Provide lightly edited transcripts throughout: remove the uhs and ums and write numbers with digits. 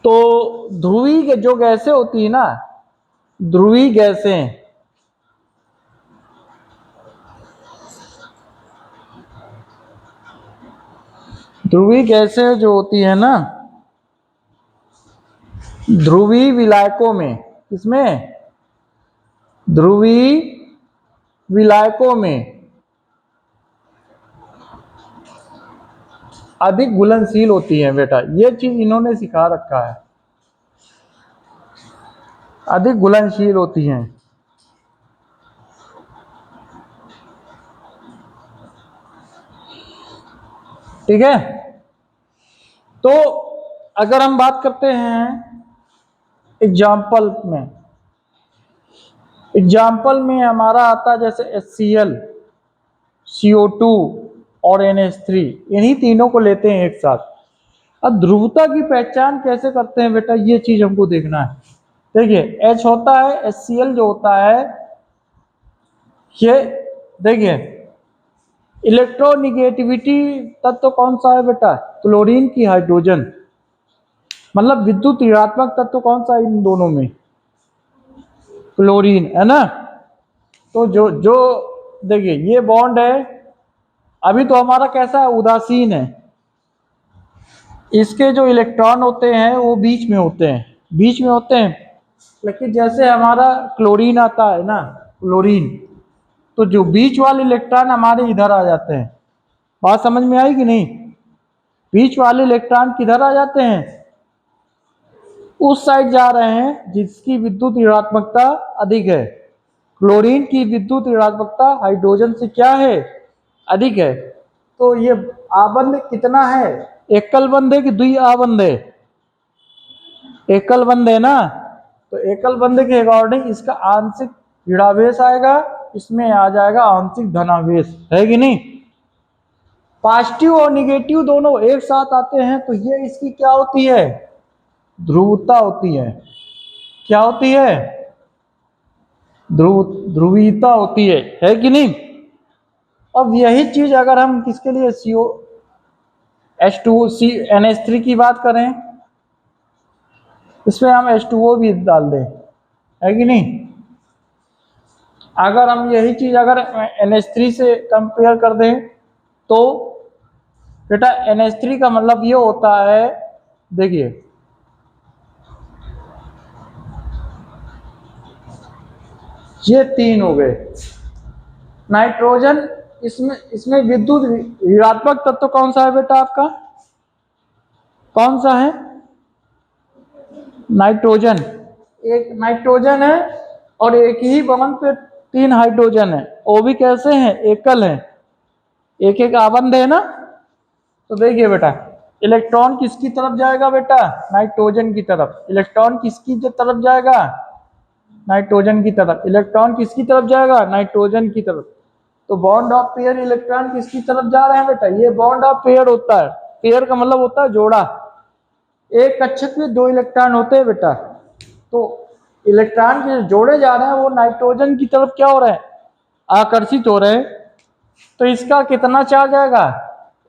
तो ध्रुवीय जो गैसें होती है ना, ध्रुवीय गैसें, ध्रुवीय गैसें जो होती है ना, ध्रुवीय विलायकों में, किसमें, ध्रुवीय विलायकों में अधिक घुलनशील होती है बेटा। ये चीज इन्होंने सिखा रखा है, अधिक घुलनशील होती हैं। ठीक है। तो अगर हम बात करते हैं एग्जाम्पल में, एग्जाम्पल में हमारा आता है जैसे HCl, CO2 और NH3, इन्हीं तीनों को लेते हैं एक साथ। अब ध्रुवता की पहचान कैसे करते हैं बेटा, ये चीज हमको देखना है। देखिए H होता है, HCl जो होता है, ये देखिए इलेक्ट्रोनिगेटिविटी तत्व कौन सा है बेटा, क्लोरीन की हाइड्रोजन, मतलब विद्युत ऋणात्मक तत्व कौन सा है इन दोनों में, क्लोरीन, है ना। तो जो जो देखिए ये बॉन्ड है, अभी तो हमारा कैसा है, उदासीन है। इसके जो इलेक्ट्रॉन होते हैं वो बीच में होते हैं, बीच में होते हैं। लेकिन जैसे हमारा क्लोरीन आता है ना, क्लोरीन, तो जो बीच वाले इलेक्ट्रॉन हमारे इधर आ जाते हैं। बात समझ में आई कि नहीं, बीच वाले इलेक्ट्रॉन किधर आ जाते हैं, उस साइड जा रहे हैं जिसकी विद्युत ऋणात्मकता अधिक है। क्लोरीन की विद्युत ऋणात्मकता हाइड्रोजन से क्या है, अधिक है। तो ये आबंध कितना है, एकल बंध है कि द्वि आबंध है, एकल बंध है ना। तो एकल बंध के अकॉर्डिंग इसका आंशिक ऋणावेश आएगा, इसमें आ जाएगा आंशिक धनावेश, है कि नहीं। पॉजिटिव और निगेटिव दोनों एक साथ आते हैं तो ये इसकी क्या होती है, ध्रुवता होती है। क्या होती है, ध्रुवीयता होती है कि नहीं। अब यही चीज अगर हम किसके लिए H2O NH3 की बात करें, इसमें हम H2O भी डाल दें, है कि नहीं। अगर हम यही चीज अगर NH3 से कंपेयर कर दें तो बेटा NH3 का मतलब ये होता है, देखिए ये तीन हो गए नाइट्रोजन, इसमें विद्युत ऋणात्मक तत्व कौन सा है बेटा आपका, कौन सा है, नाइट्रोजन। एक नाइट्रोजन है और एक ही बॉन्ड पे तीन हाइड्रोजन है, वो भी कैसे हैं, एकल है, एक एक आबंध है ना। तो देखिए बेटा इलेक्ट्रॉन किसकी तरफ जाएगा बेटा, नाइट्रोजन की तरफ। इलेक्ट्रॉन किसकी तरफ जाएगा, नाइट्रोजन की तरफ। इलेक्ट्रॉन किसकी तरफ जाएगा, नाइट्रोजन की तरफ। तो बॉन्ड ऑफ पेयर इलेक्ट्रॉन किसकी तरफ जा रहे हैं बेटा, ये बॉन्ड ऑफ पेयर होता है। पेयर का मतलब होता है जोड़ा, एक कक्षक में दो इलेक्ट्रॉन होते हैं बेटा। तो इलेक्ट्रॉन के जोड़े जा रहे हैं वो नाइट्रोजन की तरफ क्या हो रहे हैं, आकर्षित हो रहे हैं। तो इसका कितना चार्ज आएगा,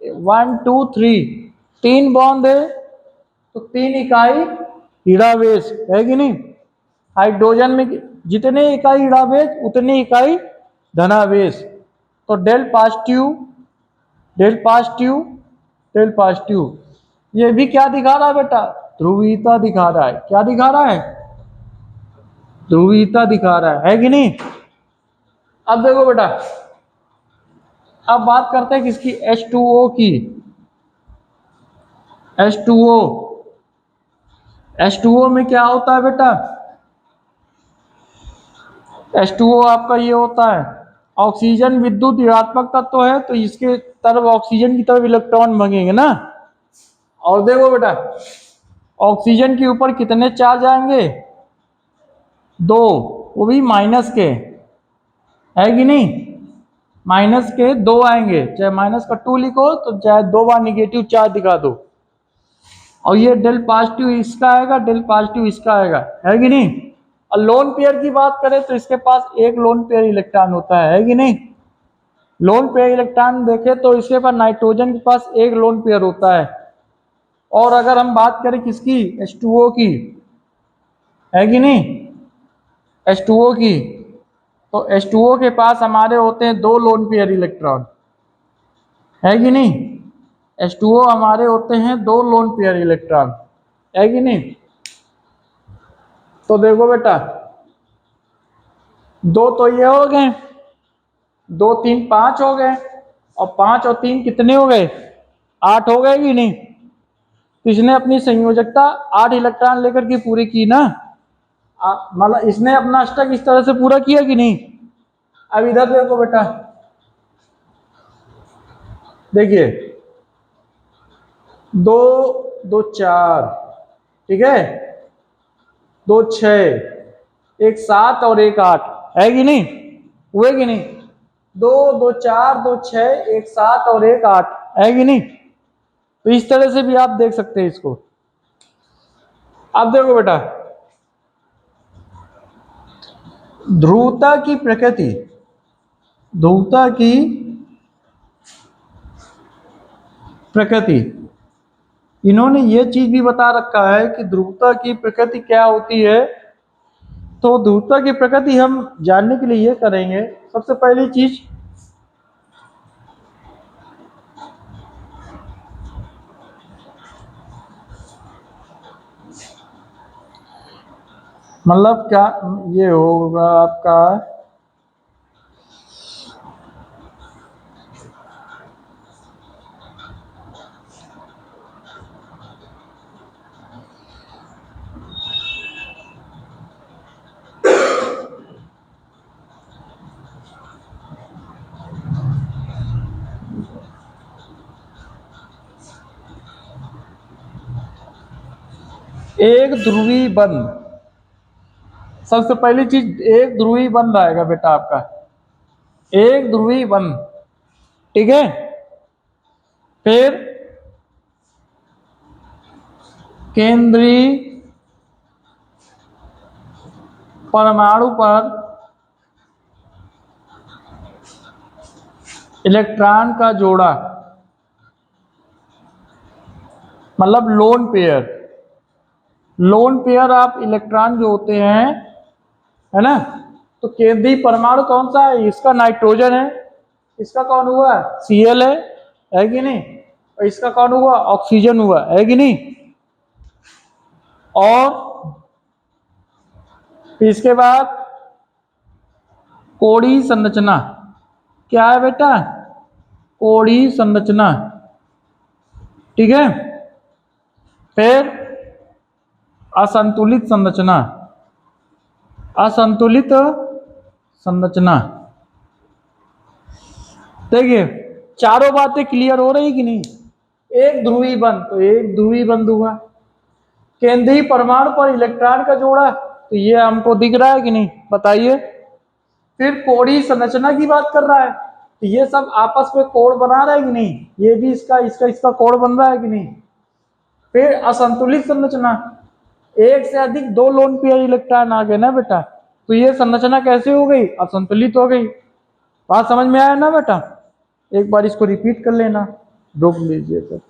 1 2 3, तीन बॉन्ड है तो 3 इकाई ऋणावेश, है कि नहीं। हाइड्रोजन में जितने इकाई ऋणावेश उतनी इकाई धनावेश। तो del positive, del positive, del positive, ये भी क्या दिखा रहा है बेटा, ध्रुवीयता दिखा रहा है। क्या दिखा रहा है, ध्रुवीयता दिखा रहा है कि नहीं। अब देखो बेटा, अब बात करते हैं किसकी, H2O की। H2O, H2O में क्या होता है बेटा, H2O आपका ये होता है, ऑक्सीजन विद्युत ऋणात्मक तत्व है तो इसके तरफ ऑक्सीजन की तरफ इलेक्ट्रॉन भागेंगे ना। और देखो बेटा ऑक्सीजन के ऊपर कितने चार्ज आएंगे, दो, वो भी माइनस के, है कि नहीं। माइनस के दो आएंगे, चाहे माइनस का 2 लिखो तो चाहे दो बार निगेटिव चार्ज दिखा दो। और ये डेल पॉजिटिव इसका आएगा, डेल पॉजिटिव इसका आएगा, है कि नहीं। और लोन पेयर की बात करें तो इसके पास एक लोन पेयर इलेक्ट्रॉन होता है कि नहीं। लोन पेयर इलेक्ट्रॉन देखे तो इसके पास नाइट्रोजन के पास एक लोन पेयर होता है, और अगर हम बात करें किसकी, H2O की, है कि नहीं, H2O की, तो H2O के पास हमारे होते हैं 2 लोन पेयर इलेक्ट्रॉन, है कि नहीं, H2O हमारे होते हैं 2 लोन पेयर इलेक्ट्रॉन, है कि नहीं। तो देखो बेटा, 2 तो ये हो गए, 2 3 5 हो गए, और 5 और 3 कितने हो गए, 8 हो गए कि नहीं। तो इसने अपनी संयोजकता 8 इलेक्ट्रॉन लेकर के पूरी की ना, मतलब इसने अपना अष्टक इस तरह से पूरा किया कि नहीं। अब इधर देखो बेटा, देखिए 2 2 4, ठीक है, 2 6, एक 7 और एक 8, है कि नहीं, हुए कि नहीं, 2 2 4 2 6 एक 7 और एक 8, है कि नहीं। तो इस तरह से भी आप देख सकते हैं इसको। अब देखो बेटा, ध्रुवता की प्रकृति, ध्रुवता की प्रकृति, इन्होंने ये चीज भी बता रखा है कि ध्रुवता की प्रकृति क्या होती है। तो ध्रुवता की प्रकृति हम जानने के लिए ये करेंगे, सबसे पहली चीज, मतलब क्या ये होगा आपका, एक ध्रुवी बंध, सबसे पहली चीज एक ध्रुवी बंध आएगा बेटा आपका, एक ध्रुवी बंध, ठीक है। फिर केंद्रीय परमाणु पर इलेक्ट्रॉन का जोड़ा, मतलब लोन पेयर, लोन पेयर आप इलेक्ट्रॉन जो होते हैं, है ना। तो केंद्रीय परमाणु कौन सा है, इसका नाइट्रोजन है, इसका कौन हुआ, Cl है कि नहीं, और इसका कौन हुआ, ऑक्सीजन हुआ, है कि नहीं। और इसके बाद कोणीय संरचना, क्या है बेटा, कोणीय संरचना, ठीक है। फिर असंतुलित संरचना, असंतुलित संरचना। देखिए चारों बातें क्लियर हो रही कि नहीं। एक ध्रुवी बंध, तो एक ध्रुवी बंध हुआ, केंद्रीय परमाणु पर इलेक्ट्रॉन का जोड़ा, तो ये हमको दिख रहा है कि नहीं, बताइए। फिर कोणीय संरचना की बात कर रहा है, तो ये सब आपस में कोण बना रहा है कि नहीं, ये भी इसका इसका इसका कोण बन रहा है कि नहीं। फिर असंतुलित संरचना, एक से अधिक 2 लोन पेयर इलेक्ट्रॉन आ गए ना बेटा, तो ये संरचना कैसे हो गई, असंतुलित हो गई। बात समझ में आया ना बेटा, एक बार इसको रिपीट कर लेना, रोक लीजिए सर।